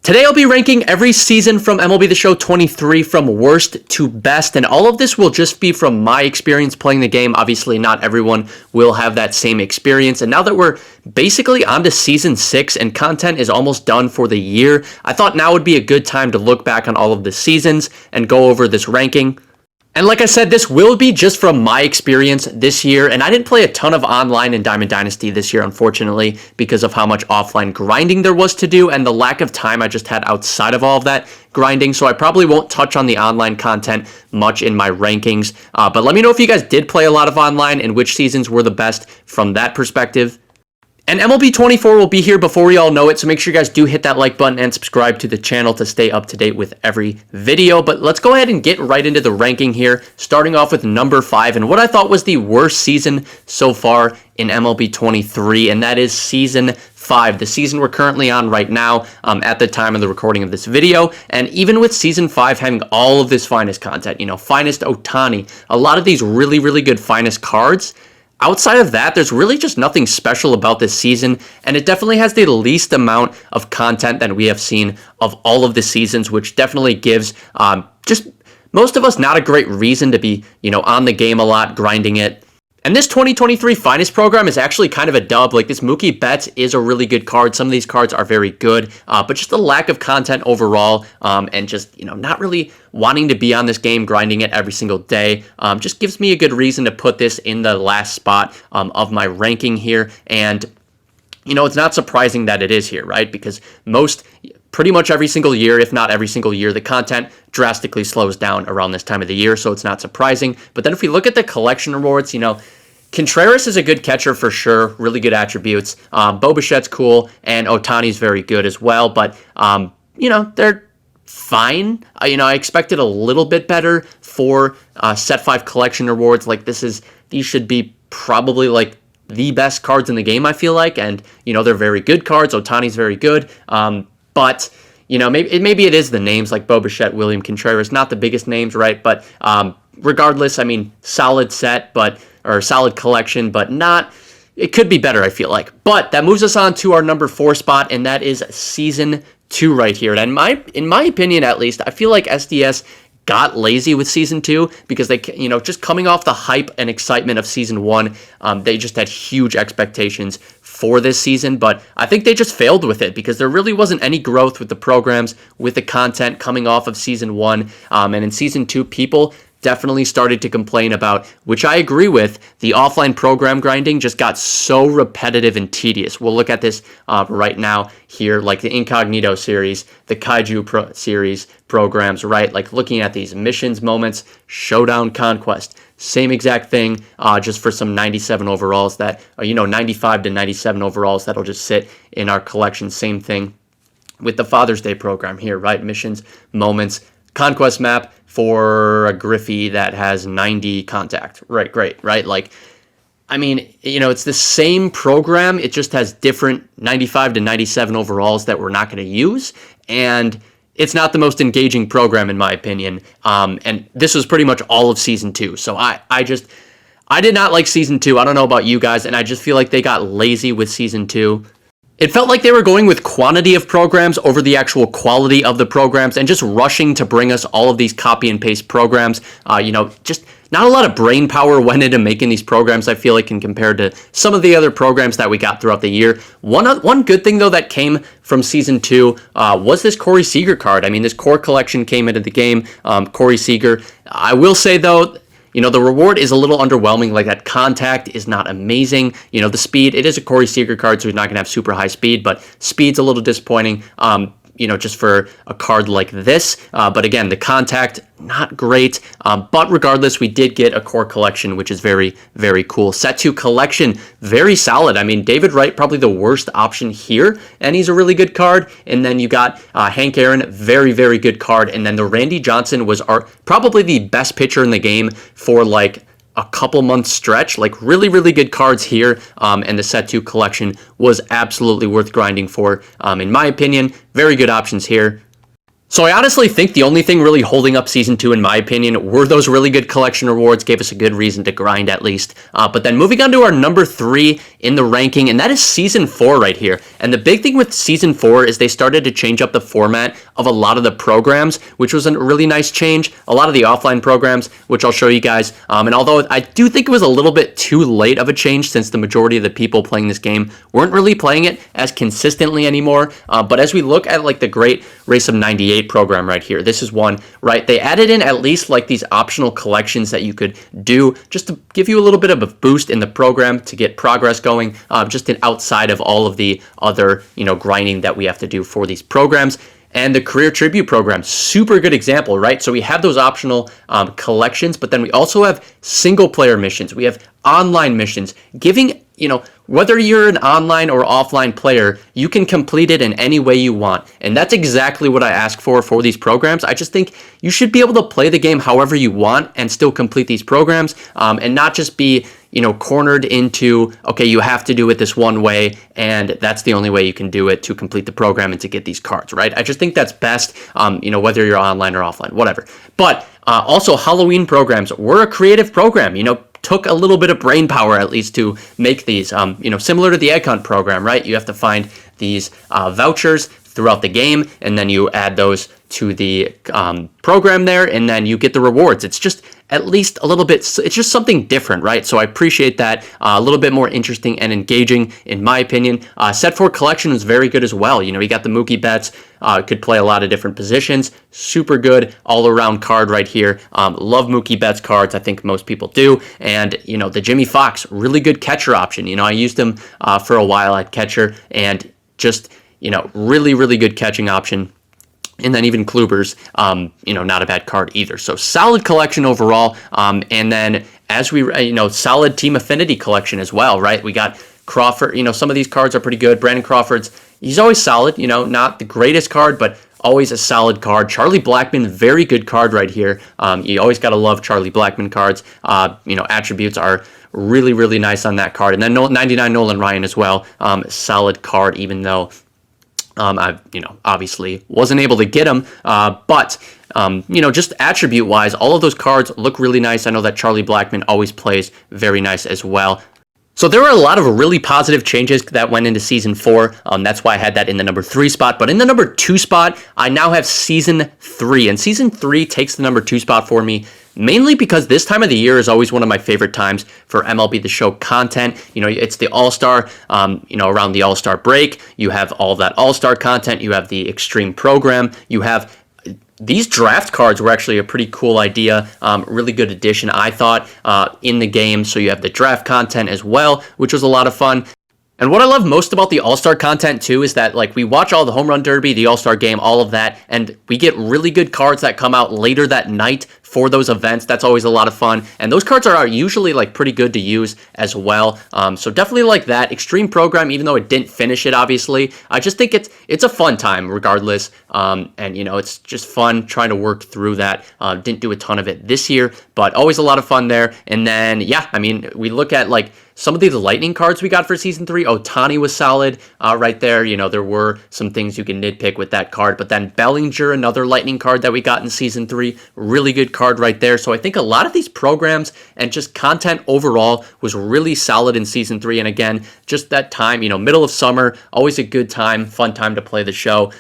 Today I'll be ranking every season from MLB The Show 23 from worst to best, and all of this will just be from my experience playing the game. Obviously, not everyone will have that same experience, and now that we're basically on to Season 6 and content is almost done for the year, I thought now would be a good time to look back on all of the seasons and go over this ranking. And like I said, this will be just from my experience this year, and I didn't play a ton of online in Diamond Dynasty this year, unfortunately, because of how much offline grinding there was to do and the lack of time I just had outside of all of that grinding, so I probably won't touch on the online content much in my rankings, but let me know if you guys did play a lot of online and which seasons were the best from that perspective. And MLB 24 will be here before we all know it, so make sure you guys do hit that like button and subscribe to the channel to stay up to date with every video. But let's go ahead and get right into the ranking here, starting off with number 5, and what I thought was the worst season so far in MLB 23, and that is Season 5, the season we're currently on right now at the time of the recording of this video. And even with Season 5 having all of this finest content, finest Ohtani, a lot of these really, really good finest cards, outside of that, there's really just nothing special about this season, and it definitely has the least amount of content that we have seen of all of the seasons, which definitely gives just most of us not a great reason to be, on the game a lot, grinding it. And this 2023 Finest program is actually kind of a dub. Like, this Mookie Betts is a really good card. Some of these cards are very good, but just the lack of content overall, and just, not really wanting to be on this game, grinding it every single day, just gives me a good reason to put this in the last spot of my ranking here. And, it's not surprising that it is here, right? Because pretty much every single year, if not every single year, the content drastically slows down around this time of the year, so it's not surprising. But then if we look at the collection rewards, Contreras is a good catcher for sure, really good attributes. Bo Bichette's cool, and Ohtani's very good as well, but, they're fine. I expected a little bit better for Set 5 collection rewards. Like, these should be probably, like, the best cards in the game, I feel like, and, they're very good cards. Ohtani's very good, but, maybe it is the names, like Bo Bichette, William Contreras, not the biggest names, right? But regardless, solid set, or solid collection, but it could be better, I feel like. But that moves us on to our number 4 spot, and that is Season 2 right here. And in my opinion, at least, I feel like SDS got lazy with Season 2 because they, just coming off the hype and excitement of Season 1, they just had huge expectations for this season, but I think they just failed with it because there really wasn't any growth with the programs, with the content coming off of Season 1, and in Season 2, people definitely started to complain about, which I agree with, the offline program grinding just got so repetitive and tedious. We'll look at this right now here, like the Incognito series, the Kaiju series programs, right? Like looking at these missions, moments, Showdown, Conquest, same exact thing, just for some 97 overalls that, 95 to 97 overalls that'll just sit in our collection. Same thing with the Father's Day program here, right? Missions, moments, Conquest map for a Griffey that has 90 contact. Right, great, right? Like, it's the same program. It just has different 95 to 97 overalls that we're not going to use. And it's not the most engaging program, in my opinion. And this was pretty much all of Season 2. So I did not like Season 2. I don't know about you guys. And I just feel like they got lazy with Season 2. It felt like they were going with quantity of programs over the actual quality of the programs and just rushing to bring us all of these copy and paste programs. Just not a lot of brain power went into making these programs, I feel like, in compared to some of the other programs that we got throughout the year. One good thing, though, that came from Season 2 was this Corey Seager card. This core collection came into the game, Corey Seager. I will say, though, the reward is a little underwhelming. Like, that contact is not amazing. The speed, it is a Corey Seager card, so he's not going to have super high speed, but speed's a little disappointing, just for a card like this. But again, the contact, not great. But regardless, we did get a core collection, which is very, very cool. Set 2 collection, very solid. David Wright, probably the worst option here, and he's a really good card. And then you got Hank Aaron, very, very good card. And then the Randy Johnson was probably the best pitcher in the game for like a couple months stretch. Like, really, really good cards here, and the Set 2 collection was absolutely worth grinding for, in my opinion. Very good options here. So I honestly think the only thing really holding up Season 2, in my opinion, were those really good collection rewards. Gave us a good reason to grind, at least. But then moving on to our number 3 in the ranking, and that is Season 4 right here. And the big thing with Season 4 is they started to change up the format of a lot of the programs, which was a really nice change. A lot of the offline programs, which I'll show you guys. And although I do think it was a little bit too late of a change since the majority of the people playing this game weren't really playing it as consistently anymore. But as we look at like the Great Race of 98 program right here, this is one, right? They added in at least like these optional collections that you could do just to give you a little bit of a boost in the program to get progress going, just outside of all of the other, grinding that we have to do for these programs. And the Career Tribute program, super good example, right? So we have those optional collections, but then we also have single player missions. We have online missions, giving, whether you're an online or offline player, you can complete it in any way you want. And that's exactly what I ask for these programs. I just think you should be able to play the game however you want and still complete these programs, and not just be, cornered into, okay, you have to do it this one way, and that's the only way you can do it to complete the program and to get these cards, right? I just think that's best, whether you're online or offline, whatever. But also, Halloween programs were a creative program, took a little bit of brain power at least to make these, similar to the Egg Hunt program, right? You have to find these vouchers throughout the game, and then you add those to the program there, and then you get the rewards. It's just at least a little bit, it's just something different, right? So I appreciate that. A little bit more interesting and engaging, in my opinion. Set 4 collection was very good as well. You got the Mookie Betts, could play a lot of different positions. Super good all-around card right here. Love Mookie Betts cards. I think most people do. And, the Jimmy Fox, really good catcher option. I used him for a while at catcher, and just, really, really good catching option. And then even Kluber's, not a bad card either. So solid collection overall. And then as we, solid team affinity collection as well, right? We got Crawford, some of these cards are pretty good. Brandon Crawford's, he's always solid, not the greatest card, but always a solid card. Charlie Blackmon, very good card right here. You always got to love Charlie Blackmon cards. Attributes are really, really nice on that card. And then 99 Nolan Ryan as well. Solid card, even though I, obviously wasn't able to get him, but, just attribute-wise, all of those cards look really nice. I know that Charlie Blackmon always plays very nice as well. So there were a lot of really positive changes that went into Season 4. That's why I had that in the number 3 spot. But in the number 2 spot, I now have Season 3. And Season 3 takes the number 2 spot for me, mainly because this time of the year is always one of my favorite times for MLB The Show content. It's the All-Star, around the All-Star break. You have all that All-Star content. You have the Extreme program. You have these draft cards were actually a pretty cool idea, really good addition, I thought, in the game. So you have the draft content as well, which was a lot of fun. And what I love most about the All-Star content, too, is that, we watch all the Home Run Derby, the All-Star Game, all of that, and we get really good cards that come out later that night for those events. That's always a lot of fun. And those cards are usually, pretty good to use as well. So definitely like that. Extreme program, even though it didn't finish it, obviously, I just think it's a fun time regardless. And, it's just fun trying to work through that. Didn't do a ton of it this year, but always a lot of fun there. And then, we look at, some of these lightning cards we got for Season 3, Ohtani was solid right there. There were some things you can nitpick with that card. But then Bellinger, another lightning card that we got in Season 3, really good card right there. So I think a lot of these programs and just content overall was really solid in Season 3. And again, just that time, middle of summer, always a good time, fun time to play the show.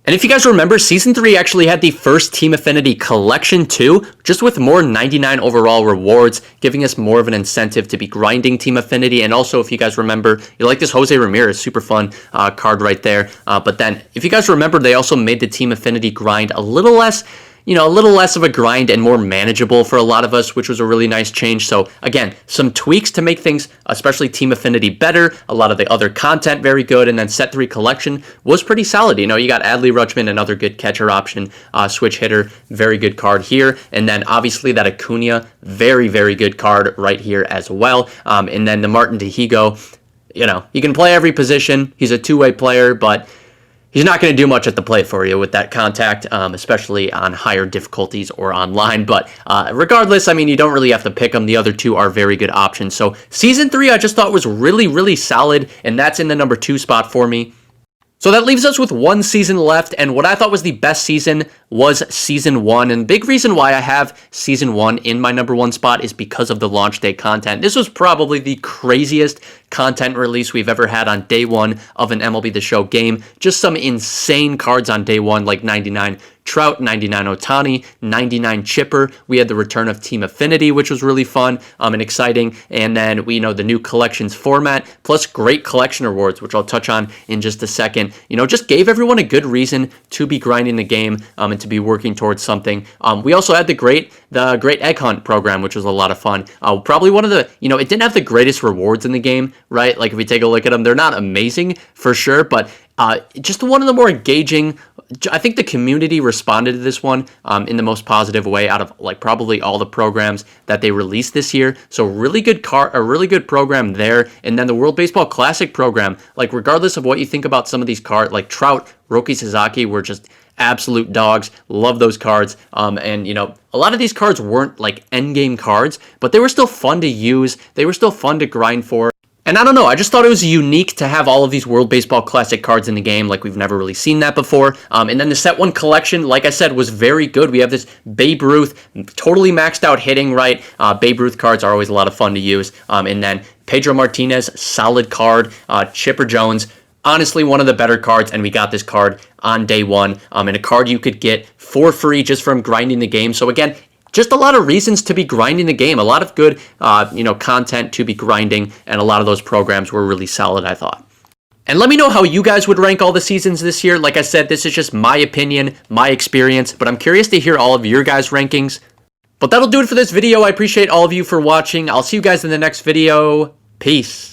And if you guys remember, Season 3 actually had the first Team Affinity collection too, just with more 99 overall rewards, giving us more of an incentive to be grinding Team Affinity. And also, if you guys remember, you like this Jose Ramirez, super fun card right there. But then, if you guys remember, they also made the Team Affinity grind a little less of a grind and more manageable for a lot of us, which was a really nice change. So again, some tweaks to make things, especially Team Affinity, better. A lot of the other content, very good. And then Set 3 collection was pretty solid. You got Adley Rutschman, another good catcher option, switch hitter, very good card here. And then obviously that Acuna, very, very good card right here as well. And then the Martin Tehigo, he can play every position. He's a two-way player, but he's not going to do much at the plate for you with that contact, especially on higher difficulties or online. But regardless, you don't really have to pick them. The other two are very good options. So Season 3, I just thought was really, really solid, and that's in the number 2 spot for me. So that leaves us with one season left, and what I thought was the best season was Season 1. And big reason why I have Season 1 in my number 1 spot is because of the launch day content. This was probably the craziest content release we've ever had on day 1 of an MLB The Show game. Just some insane cards on day 1, like 99 Trout, 99 Ohtani, 99 Chipper. We had the return of Team Affinity, which was really fun and exciting. And then we know the new collections format, plus great collection rewards, which I'll touch on in just a second. Just gave everyone a good reason to be grinding the game and to be working towards something. We also had the great egg hunt program, which was a lot of fun. Probably one of the, it didn't have the greatest rewards in the game, right? Like if we take a look at them, they're not amazing for sure, but just one of the more engaging. I think the community responded to this one in the most positive way out of like probably all the programs that they released this year. So really good really good program there. And then the World Baseball Classic program, like regardless of what you think about some of these cards, like Trout, Roki Sasaki were just absolute dogs. Love those cards. And a lot of these cards weren't like end game cards, but they were still fun to use. They were still fun to grind for. And I don't know, I just thought it was unique to have all of these World Baseball Classic cards in the game. Like, we've never really seen that before. And then the Set 1 collection, like I said, was very good. We have this Babe Ruth, totally maxed out hitting, right? Babe Ruth cards are always a lot of fun to use. And then Pedro Martinez, solid card. Chipper Jones, honestly one of the better cards, and we got this card on day 1. And a card you could get for free just from grinding the game. So again, just a lot of reasons to be grinding the game. A lot of good, content to be grinding, and a lot of those programs were really solid, I thought. And let me know how you guys would rank all the seasons this year. Like I said, this is just my opinion, my experience, but I'm curious to hear all of your guys' rankings. But that'll do it for this video. I appreciate all of you for watching. I'll see you guys in the next video. Peace.